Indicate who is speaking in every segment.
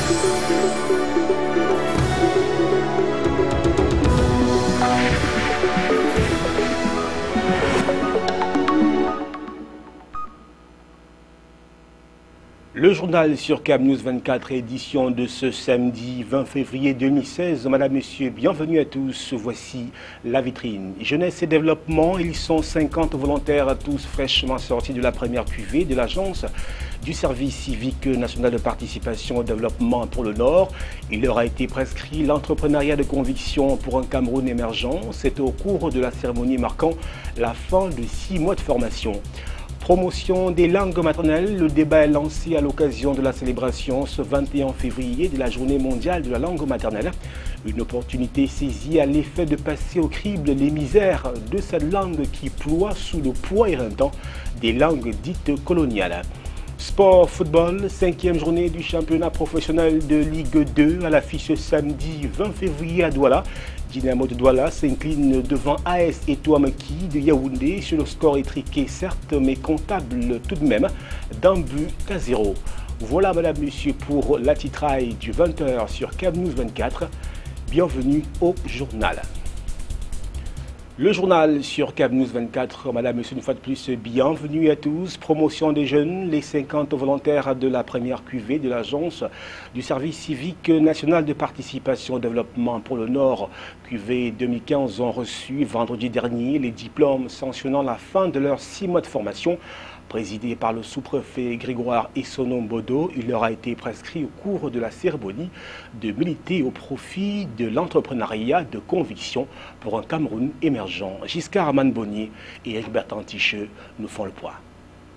Speaker 1: Le journal sur CAB News 24, édition de ce samedi 20 février 2016. Madame, Monsieur, bienvenue à tous. Voici la vitrine. Jeunesse et développement, ils sont 50 volontaires, tous fraîchement sortis de la première cuvée de l'agence du service civique national de participation au développement pour le Nord. Il leur a été prescrit l'entrepreneuriat de conviction pour un Cameroun émergent. C'est au cours de la cérémonie marquant la fin de 6 mois de formation. Promotion des langues maternelles, le débat est lancé à l'occasion de la célébration ce 21 février de la Journée mondiale de la langue maternelle. Une opportunité saisie à l'effet de passer au crible les misères de cette langue qui ploie sous le poids éreintant des langues dites coloniales. Sport football, 5e journée du championnat professionnel de Ligue 2 à l'affiche ce samedi 20 février à Douala. Dynamo de Douala s'incline devant AS Etoile-Maki de Yaoundé sur le score étriqué certes mais comptable tout de même d'un but à 0. Voilà Madame, Monsieur pour la titraille du 20h sur CAB News 24. Bienvenue au journal. Le journal sur CAB News 24, Madame, Monsieur, une fois de plus, bienvenue à tous. Promotion des jeunes, les 50 volontaires de la première cuvée de l'agence du service civique national de participation au développement pour le Nord, cuvée 2015, ont reçu vendredi dernier les diplômes sanctionnant la fin de leurs 6 mois de formation. Présidé par le sous-préfet Grégoire Essonon-Bodo, il leur a été prescrit au cours de la cérémonie de militer au profit de l'entrepreneuriat de conviction pour un Cameroun émergent. Giscard Amanboni et Eric Bertanticheux nous font le point.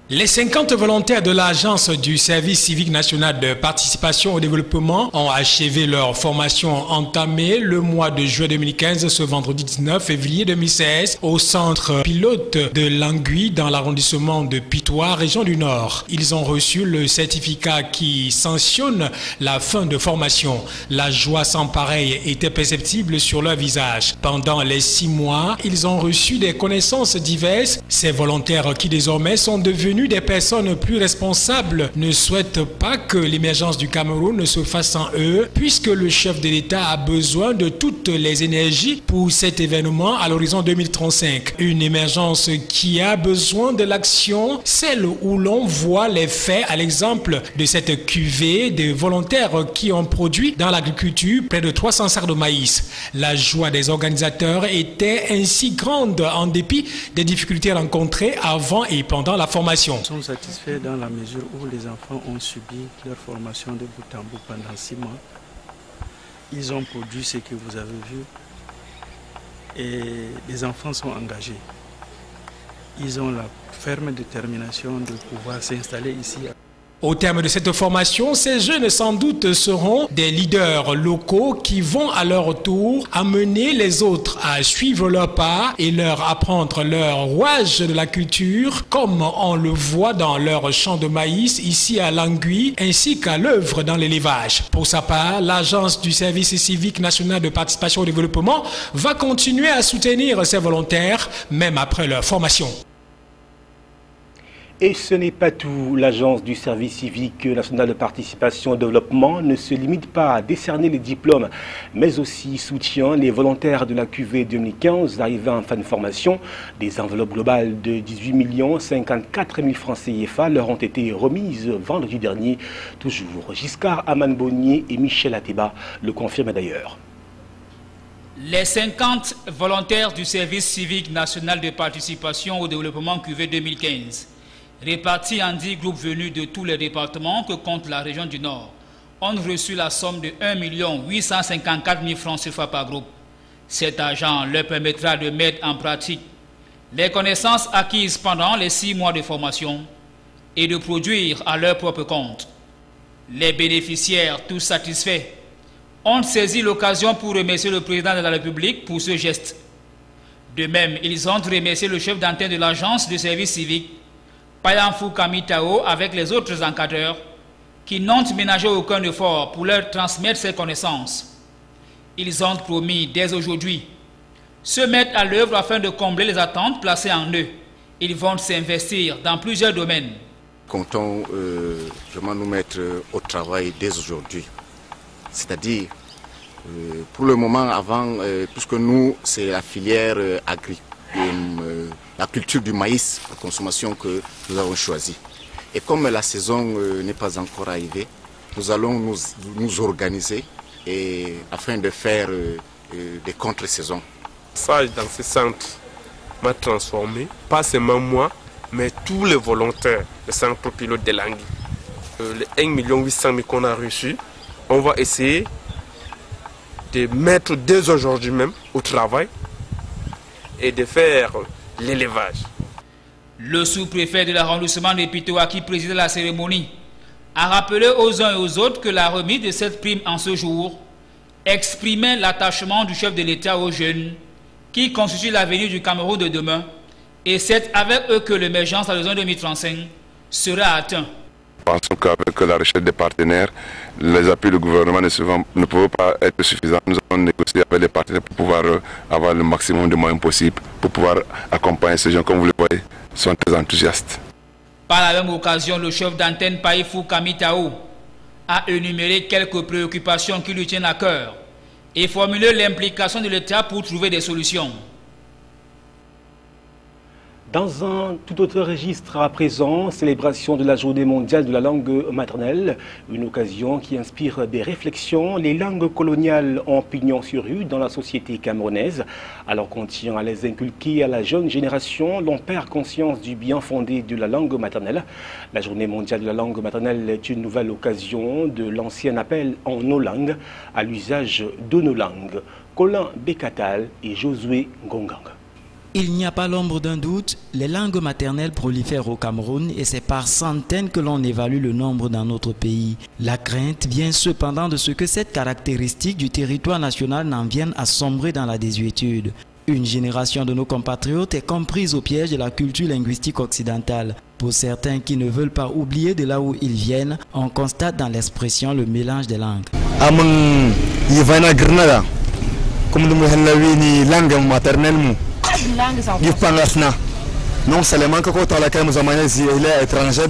Speaker 2: Les 50 volontaires de l'Agence du service civique national de participation au développement ont achevé leur formation entamée le mois de juin 2015, ce vendredi 19 février 2016, au centre pilote de Languy dans l'arrondissement de Pitois, région du Nord. Ils ont reçu le certificat qui sanctionne la fin de formation. La joie sans pareil était perceptible sur leur visage. Pendant les 6 mois, ils ont reçu des connaissances diverses. Ces volontaires qui désormais sont devenus des personnes plus responsables ne souhaitent pas que l'émergence du Cameroun se fasse sans eux, puisque le chef de l'État a besoin de toutes les énergies pour cet événement à l'horizon 2035. Une émergence qui a besoin de l'action, celle où l'on voit les faits, à l'exemple de cette cuvée de volontaires qui ont produit dans l'agriculture près de 300 sacs de maïs. La joie des organisateurs était ainsi grande en dépit des difficultés rencontrées avant et pendant la formation.
Speaker 3: Nous sommes satisfaits dans la mesure où les enfants ont subi leur formation de bout en bout pendant 6 mois. Ils ont produit ce que vous avez vu et les enfants sont engagés. Ils ont la ferme détermination de pouvoir s'installer ici.
Speaker 2: Au terme de cette formation, ces jeunes sans doute seront des leaders locaux qui vont à leur tour amener les autres à suivre leur pas et leur apprendre leur rouage de la culture, comme on le voit dans leur champ de maïs ici à Languy, ainsi qu'à l'œuvre dans l'élevage. Pour sa part, l'Agence du service civique national de participation au développement va continuer à soutenir ces volontaires, même après leur formation.
Speaker 1: Et ce n'est pas tout. L'Agence du service civique national de participation au développement ne se limite pas à décerner les diplômes, mais aussi soutient les volontaires de la cuvée 2015 arrivés en fin de formation. Des enveloppes globales de 18 54 000 francs CFA leur ont été remises vendredi dernier. Toujours, Giscard Amanboni et Michel Ateba le confirment d'ailleurs.
Speaker 4: Les 50 volontaires du service civique national de participation au développement cuvée 2015 répartis en 10 groupes venus de tous les départements que compte la région du Nord, ont reçu la somme de 1 854 000 francs CFA par groupe. Cet argent leur permettra de mettre en pratique les connaissances acquises pendant les 6 mois de formation et de produire à leur propre compte. Les bénéficiaires, tous satisfaits, ont saisi l'occasion pour remercier le président de la République pour ce geste. De même, ils ont remercié le chef d'antenne de l'agence de service civique, Payamfou Kamitao, avec les autres encadreurs qui n'ont ménagé aucun effort pour leur transmettre ces connaissances. Ils ont promis dès aujourd'hui se mettre à l'œuvre afin de combler les attentes placées en eux. Ils vont s'investir dans plusieurs domaines.
Speaker 5: Comptons vraiment nous mettre au travail dès aujourd'hui c'est-à-dire pour le moment avant, puisque nous c'est la filière la culture du maïs pour consommation que nous avons choisi. Et comme la saison n'est pas encore arrivée, nous allons nous organiser afin de faire des contre-saisons.
Speaker 6: Ça, dans ce centre m'a transformé, pas seulement moi, mais tous les volontaires du centre pilote de Langui. Les 1 800 000 qu'on a reçus, on va essayer de mettre dès aujourd'hui même au travail et de faire l'élevage.
Speaker 4: Le sous-préfet de l'arrondissement de Pitoa qui présidait la cérémonie a rappelé aux uns et aux autres que la remise de cette prime en ce jour exprimait l'attachement du chef de l'État aux jeunes qui constituent l'avenir du Cameroun de demain, et c'est avec eux que l'émergence à l'horizon 2035 sera atteinte.
Speaker 7: Pensons qu'avec la recherche des partenaires, les appuis du gouvernement ne peuvent pas être suffisants. Nous allons négocier avec les partenaires pour pouvoir avoir le maximum de moyens possibles, pour pouvoir accompagner ces gens, comme vous le voyez, sont très enthousiastes.
Speaker 4: Par la même occasion, le chef d'antenne Païfou Kamitao a énuméré quelques préoccupations qui lui tiennent à cœur et formulé l'implication de l'État pour trouver des solutions.
Speaker 1: Dans un tout autre registre à présent, célébration de la Journée mondiale de la langue maternelle, une occasion qui inspire des réflexions. Les langues coloniales ont pignon sur rue dans la société camerounaise. Alors qu'on tient à les inculquer à la jeune génération, l'on perd conscience du bien fondé de la langue maternelle. La Journée mondiale de la langue maternelle est une nouvelle occasion de l'ancien appel en nos langues à l'usage de nos langues. Colin Bekatal et Josué Ngongang.
Speaker 8: Il n'y a pas l'ombre d'un doute, les langues maternelles prolifèrent au Cameroun et c'est par centaines que l'on évalue le nombre dans notre pays. La crainte vient cependant de ce que cette caractéristique du territoire national n'en vienne à sombrer dans la désuétude. Une génération de nos compatriotes est comprise au piège de la culture linguistique occidentale. Pour certains qui ne veulent pas oublier de là où ils viennent, on constate dans l'expression le mélange des langues.
Speaker 9: Langue maternelle. Non seulement que quand il est étranger,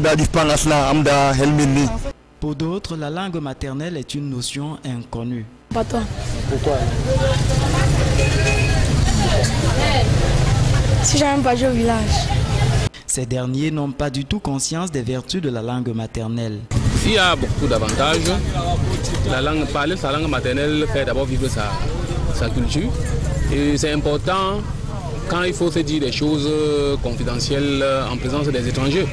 Speaker 8: pour d'autres, la langue maternelle est une notion inconnue.
Speaker 9: Pourquoi? Si j'aime pas jouer au village.
Speaker 8: Ces derniers n'ont pas du tout conscience des vertus de la langue maternelle.
Speaker 10: Il y a beaucoup d'avantages. Parler sa langue maternelle fait d'abord vivre sa culture. Et c'est important quand il faut se dire des choses confidentielles en présence des étrangers.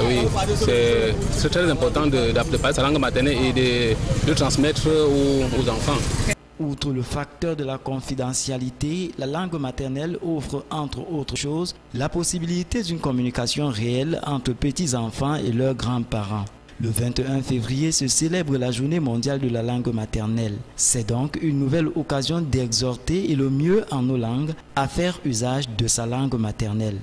Speaker 10: Oui, c'est très important de parler sa langue maternelle et de transmettre aux enfants.
Speaker 8: Outre le facteur de la confidentialité, la langue maternelle offre, entre autres choses, la possibilité d'une communication réelle entre petits-enfants et leurs grands-parents. Le 21 février se célèbre la Journée mondiale de la langue maternelle. C'est donc une nouvelle occasion d'exhorter et le mieux en nos langues à faire usage de sa langue maternelle.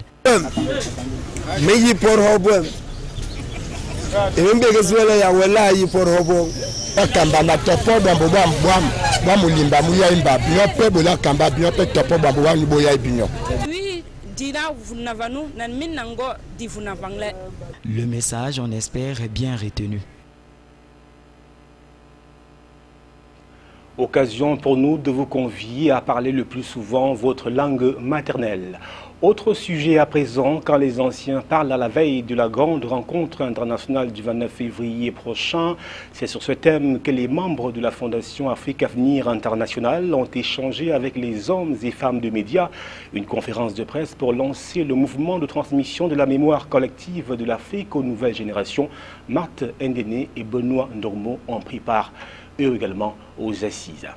Speaker 8: Le message, on espère, est bien retenu.
Speaker 1: Occasion pour nous de vous convier à parler le plus souvent votre langue maternelle. Autre sujet à présent, quand les anciens parlent à la veille de la grande rencontre internationale du 29 février prochain, c'est sur ce thème que les membres de la Fondation Afrique Avenir International ont échangé avec les hommes et femmes de médias. Une conférence de presse pour lancer le mouvement de transmission de la mémoire collective de l'Afrique aux nouvelles générations. Marthe Ndéné et Benoît Ndormo ont pris part, eux également, aux assises.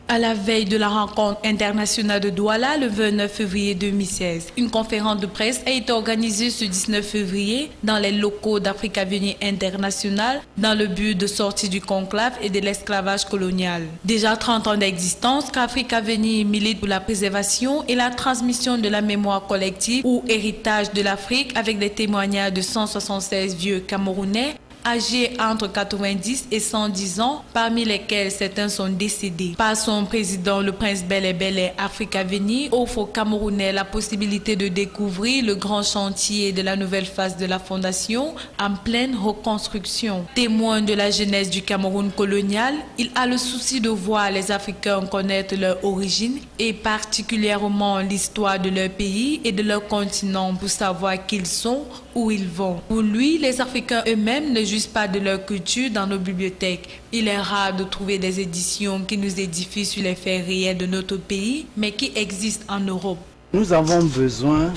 Speaker 11: À la veille de la rencontre internationale de Douala, le 29 février 2016, une conférence de presse a été organisée ce 19 février dans les locaux d'Afrique Avenir International dans le but de sortir du conclave et de l'esclavage colonial. Déjà 30 ans d'existence, qu'Afrique Avenir milite pour la préservation et la transmission de la mémoire collective ou héritage de l'Afrique avec des témoignages de 176 vieux Camerounais âgés entre 90 et 110 ans, parmi lesquels certains sont décédés. Par son président, le prince Bele Africa Veni offre aux Camerounais la possibilité de découvrir le grand chantier de la nouvelle phase de la fondation en pleine reconstruction. Témoin de la jeunesse du Cameroun colonial, il a le souci de voir les Africains connaître leur origine et particulièrement l'histoire de leur pays et de leur continent pour savoir qui ils sont, où ils vont. Pour lui, les Africains eux-mêmes ne jugent pas de leur culture dans nos bibliothèques. Il est rare de trouver des éditions qui nous édifient sur les faits réels de notre pays, mais qui existent en Europe.
Speaker 12: Nous avons besoin,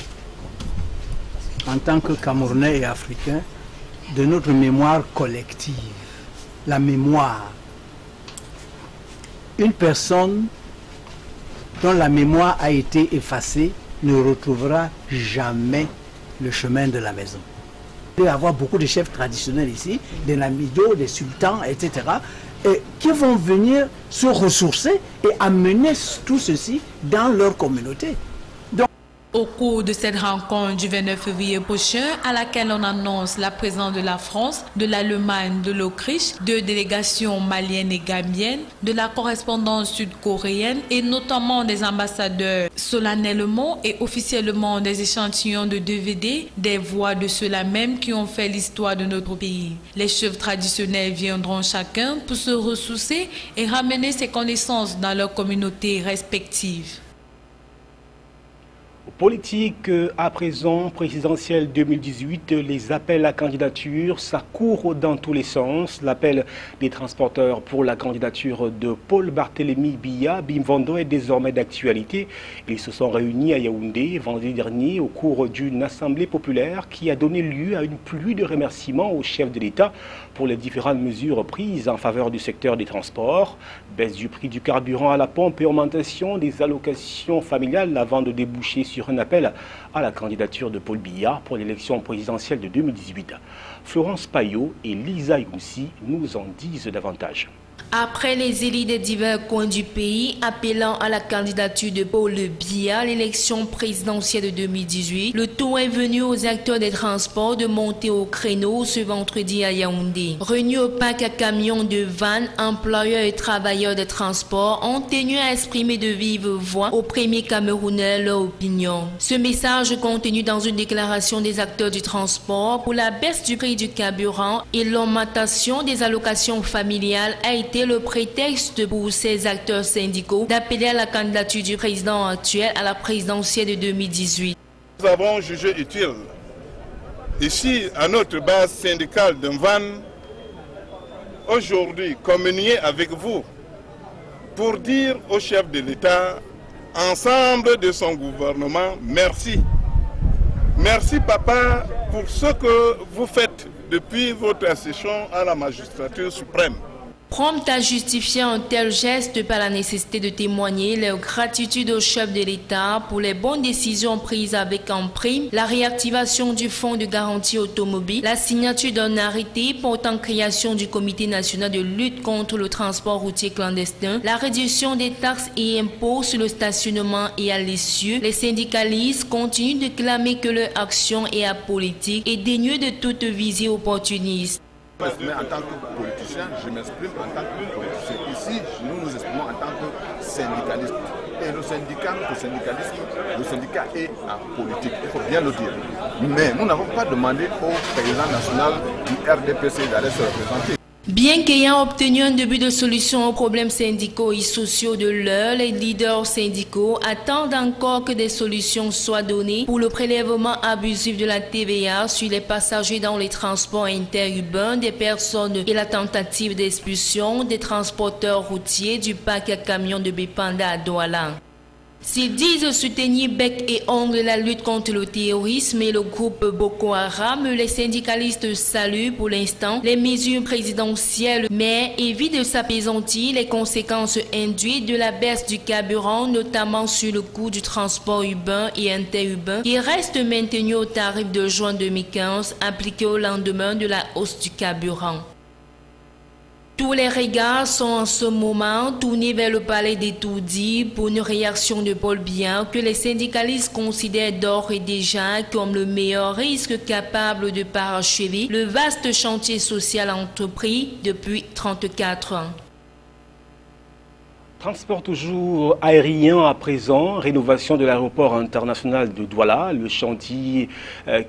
Speaker 12: en tant que Camerounais et Africains, de notre mémoire collective. La mémoire. Une personne dont la mémoire a été effacée ne retrouvera jamais le chemin de la maison. Il va y avoir beaucoup de chefs traditionnels ici, des Namido, des sultans, etc., et qui vont venir se ressourcer et amener tout ceci dans leur communauté.
Speaker 11: Au cours de cette rencontre du 29 février prochain, à laquelle on annonce la présence de la France, de l'Allemagne, de l'Autriche, de délégations maliennes et gambiennes, de la correspondance sud-coréenne et notamment des ambassadeurs, solennellement et officiellement des échantillons de DVD, des voix de ceux-là même qui ont fait l'histoire de notre pays. Les chefs traditionnels viendront chacun pour se ressourcer et ramener ses connaissances dans leurs communautés respectives.
Speaker 1: Politique à présent, présidentielle 2018, les appels à candidature, ça court dans tous les sens. L'appel des transporteurs pour la candidature de Paul Barthélémy Biya Bimvondo est désormais d'actualité. Ils se sont réunis à Yaoundé vendredi dernier au cours d'une assemblée populaire qui a donné lieu à une pluie de remerciements au chef de l'État pour les différentes mesures prises en faveur du secteur des transports. Baisse du prix du carburant à la pompe et augmentation des allocations familiales avant de déboucher sur un appel à la candidature de Paul Biya pour l'élection présidentielle de 2018. Florence Payot et Lisa Younsi nous en disent davantage.
Speaker 13: Après les élus des divers coins du pays appelant à la candidature de Paul Biya à l'élection présidentielle de 2018, le tour est venu aux acteurs des transports de monter au créneau ce vendredi à Yaoundé. Réunis au parc à camions de vannes, employeurs et travailleurs des transports ont tenu à exprimer de vive voix aux premiers Camerounais leur opinion. Ce message contenu dans une déclaration des acteurs du transport pour la baisse du prix du carburant et l'augmentation des allocations familiales a été le prétexte pour ces acteurs syndicaux d'appeler à la candidature du président actuel à la présidentielle de 2018.
Speaker 14: Nous avons jugé utile, ici à notre base syndicale de Vannes, aujourd'hui communier avec vous pour dire au chef de l'État, ensemble de son gouvernement, merci. Merci papa pour ce que vous faites depuis votre accession à la magistrature suprême.
Speaker 13: Prompt à justifier un tel geste par la nécessité de témoigner leur gratitude au chef de l'État pour les bonnes décisions prises avec en prime la réactivation du fonds de garantie automobile, la signature d'un arrêté portant création du comité national de lutte contre le transport routier clandestin, la réduction des taxes et impôts sur le stationnement et à l'essieu, les syndicalistes continuent de clamer que leur action est apolitique et dénuée de toute visée opportuniste.
Speaker 15: En tant que politicien, je m'exprime en tant que politicien. Ici, nous nous exprimons en tant que syndicaliste. Et le syndicat est apolitique, il faut bien le dire. Mais nous n'avons pas demandé au président national du RDPC d'aller se représenter.
Speaker 13: Bien qu'ayant obtenu un début de solution aux problèmes syndicaux et sociaux de l'heure, les leaders syndicaux attendent encore que des solutions soient données pour le prélèvement abusif de la TVA sur les passagers dans les transports interurbains des personnes et la tentative d'expulsion des transporteurs routiers du parc à camions de Bépanda à Douala. S'ils disent soutenir bec et ongle la lutte contre le terrorisme et le groupe Boko Haram, les syndicalistes saluent pour l'instant les mesures présidentielles, mais évitent de s'apaisantir les conséquences induites de la baisse du carburant, notamment sur le coût du transport urbain et interurbain, qui reste maintenu au tarif de juin 2015, appliqué au lendemain de la hausse du carburant. Tous les regards sont en ce moment tournés vers le palais d'Etoudi pour une réaction de Paul Biya que les syndicalistes considèrent d'ores et déjà comme le meilleur risque capable de parachever le vaste chantier social entrepris depuis 34 ans.
Speaker 1: Transport toujours aérien à présent, rénovation de l'aéroport international de Douala, le chantier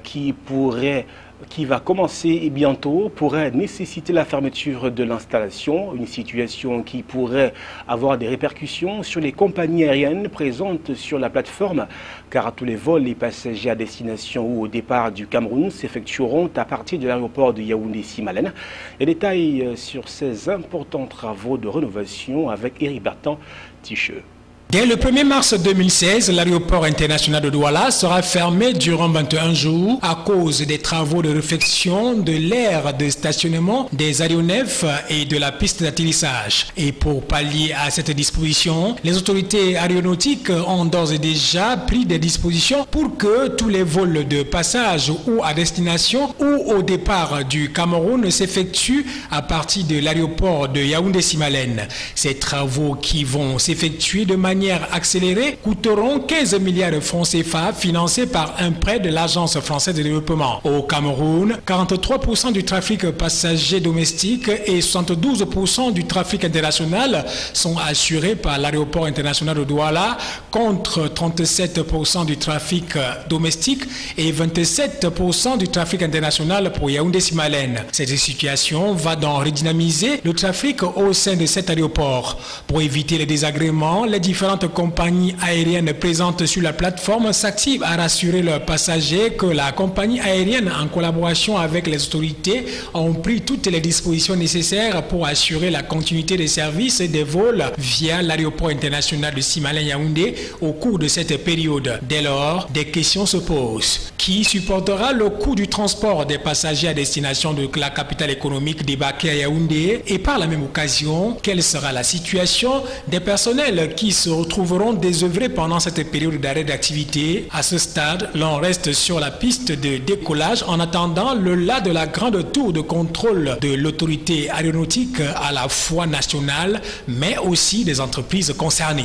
Speaker 1: qui va commencer bientôt pourrait nécessiter la fermeture de l'installation, une situation qui pourrait avoir des répercussions sur les compagnies aériennes présentes sur la plateforme, car tous les vols et passagers à destination ou au départ du Cameroun s'effectueront à partir de l'aéroport de Yaoundé-Simalène. Les détails sur ces importants travaux de rénovation avec Éric Bertrand Ticheux.
Speaker 2: Dès le 1er mars 2016, l'aéroport international de Douala sera fermé durant 21 jours à cause des travaux de réfection de l'aire de stationnement des aéronefs et de la piste d'atterrissage. Et pour pallier à cette disposition, les autorités aéronautiques ont d'ores et déjà pris des dispositions pour que tous les vols de passage ou à destination ou au départ du Cameroun s'effectuent à partir de l'aéroport de Yaoundé-Simalène. Ces travaux qui vont s'effectuer de manière accélérée coûteront 15 milliards de francs CFA financés par un prêt de l'Agence française de développement. Au Cameroun, 43% du trafic passager domestique et 72% du trafic international sont assurés par l'aéroport international de Douala contre 37% du trafic domestique et 27% du trafic international pour Yaoundé-Simalène. Cette situation va donc redynamiser le trafic au sein de cet aéroport. Pour éviter les désagréments, les différentes compagnies aériennes présentes sur la plateforme s'activent à rassurer leurs passagers que la compagnie aérienne, en collaboration avec les autorités, ont pris toutes les dispositions nécessaires pour assurer la continuité des services et des vols via l'aéroport international de Simalène-Yaoundé au cours de cette période. Dès lors, des questions se posent. Qui supportera le coût du transport des passagers à destination de la capitale économique débarquée à Yaoundé? Et par la même occasion, quelle sera la situation des personnels qui se retrouveront désœuvrés pendant cette période d'arrêt d'activité? À ce stade, l'on reste sur la piste de décollage en attendant le las de la grande tour de contrôle de l'autorité aéronautique à la fois nationale, mais aussi des entreprises concernées.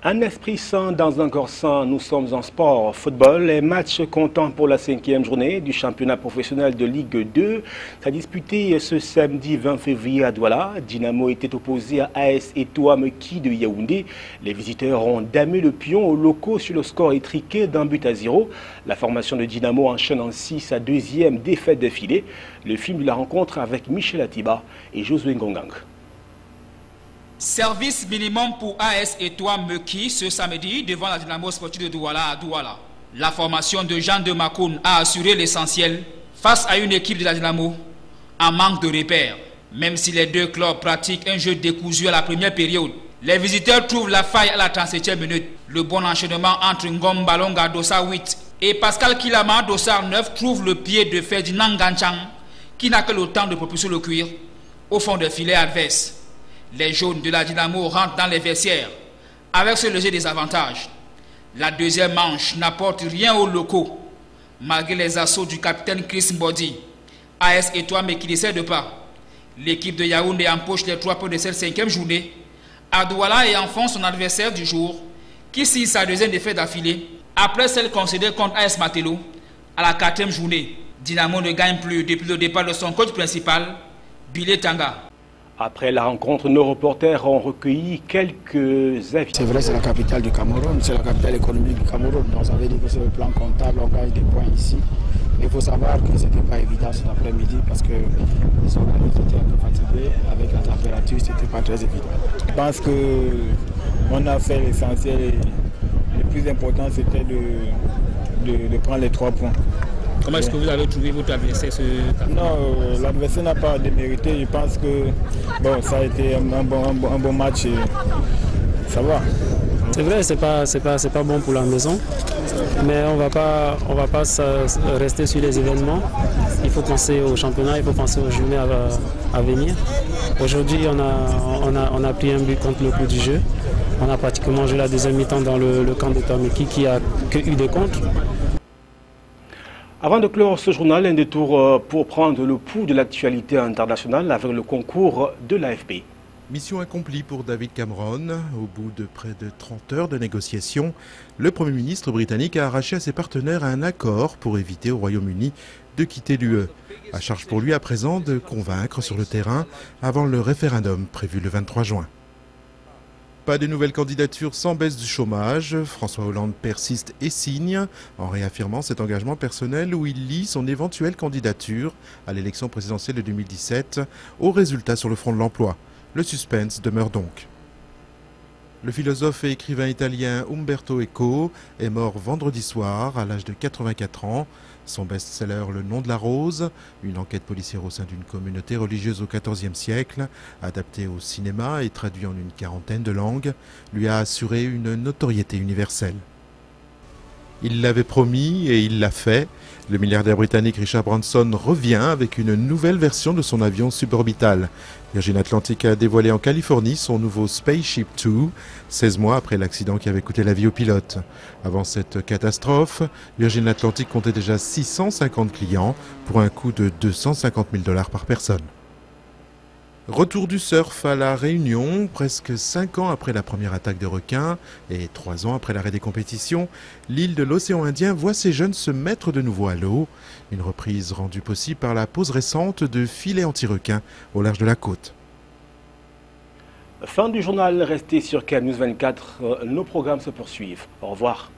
Speaker 1: Un esprit sain dans un corps sain, nous sommes en sport, football, les matchs comptant pour la 5e journée du championnat professionnel de Ligue 2 s'est disputé ce samedi 20 février à Douala. Dynamo était opposé à AS Etoile Meki de Yaoundé. Les visiteurs ont damé le pion aux locaux sur le score étriqué d'1-0. La formation de Dynamo enchaîne ainsi sa deuxième défaite d'affilée. Le film de la rencontre avec Michel Atiba et Josué Ngongang.
Speaker 4: Service minimum pour AS Etoile Meki ce samedi devant la Dynamo Sportive de Douala à Douala. La formation de Jean de Makoun a assuré l'essentiel face à une équipe de la Dynamo en manque de repères. Même si les deux clubs pratiquent un jeu décousu à la première période, les visiteurs trouvent la faille à la 37e minute. Le bon enchaînement entre Ngom Balonga Dossar 8 et Pascal Kilama Dossar 9 trouve le pied de Ferdinand Ganchang qui n'a que le temps de propulser le cuir au fond des filets adverses. Les jaunes de la Dynamo rentrent dans les vestiaires avec ce léger désavantage. La deuxième manche n'apporte rien aux locaux, malgré les assauts du capitaine Chris Mbodi. AS Etoile mais qui ne cède pas. L'équipe de Yaoundé empoche les 3 points de cette 5e journée. À Douala et enfonce son adversaire du jour, qui signe sa deuxième défaite d'affilée, après celle concédée contre AS Matelo à la 4e journée. Dynamo ne gagne plus depuis le départ de son coach principal, Bilé Tanga.
Speaker 1: Après la rencontre, nos reporters ont recueilli quelques avis.
Speaker 16: C'est vrai, c'est la capitale du Cameroun, c'est la capitale économique du Cameroun. Donc ça veut dire que sur le plan comptable, on gagne des points ici. Il faut savoir que ce n'était pas évident cet après-midi parce que les organisateurs étaient un peu fatigués. Avec la température, ce n'était pas très évident. Je pense qu'on a fait l'essentiel et le plus important, c'était de prendre les 3 points.
Speaker 4: Comment est-ce que vous avez trouvé votre adversaire
Speaker 16: Non, l'adversaire n'a pas démérité. Je pense que bon, ça a été un bon match. Et ça va.
Speaker 17: C'est vrai, c'est pas bon pour la maison, mais on va pas rester sur les événements. Il faut penser au championnat, il faut penser aux journées à venir. Aujourd'hui, on a pris un but contre le coup du jeu. On a pratiquement joué la deuxième mi-temps dans le camp de Tomeki qui a que eu des contres.
Speaker 1: Avant de clore ce journal, un détour pour prendre le pouls de l'actualité internationale avec le concours de l'AFP.
Speaker 18: Mission accomplie pour David Cameron. Au bout de près de 30 heures de négociations, le Premier ministre britannique a arraché à ses partenaires un accord pour éviter au Royaume-Uni de quitter l'UE. À charge pour lui à présent de convaincre sur le terrain avant le référendum prévu le 23 juin. Pas de nouvelles candidatures sans baisse du chômage. François Hollande persiste et signe en réaffirmant cet engagement personnel où il lie son éventuelle candidature à l'élection présidentielle de 2017 aux résultats sur le front de l'emploi. Le suspense demeure donc. Le philosophe et écrivain italien Umberto Eco est mort vendredi soir à l'âge de 84 ans. Son best-seller Le nom de la rose, une enquête policière au sein d'une communauté religieuse au XIVe siècle, adaptée au cinéma et traduit en une quarantaine de langues, lui a assuré une notoriété universelle. Il l'avait promis et il l'a fait. Le milliardaire britannique Richard Branson revient avec une nouvelle version de son avion suborbital. Virgin Atlantic a dévoilé en Californie son nouveau Spaceship 2, 16 mois après l'accident qui avait coûté la vie au pilote. Avant cette catastrophe, Virgin Atlantic comptait déjà 650 clients pour un coût de 250 000 $ par personne. Retour du surf à La Réunion, presque 5 ans après la première attaque de requins et 3 ans après l'arrêt des compétitions, l'île de l'océan Indien voit ses jeunes se mettre de nouveau à l'eau. Une reprise rendue possible par la pose récente de filets anti-requins au large de la côte.
Speaker 1: Fin du journal, restez sur CAMnews 24, nos programmes se poursuivent. Au revoir.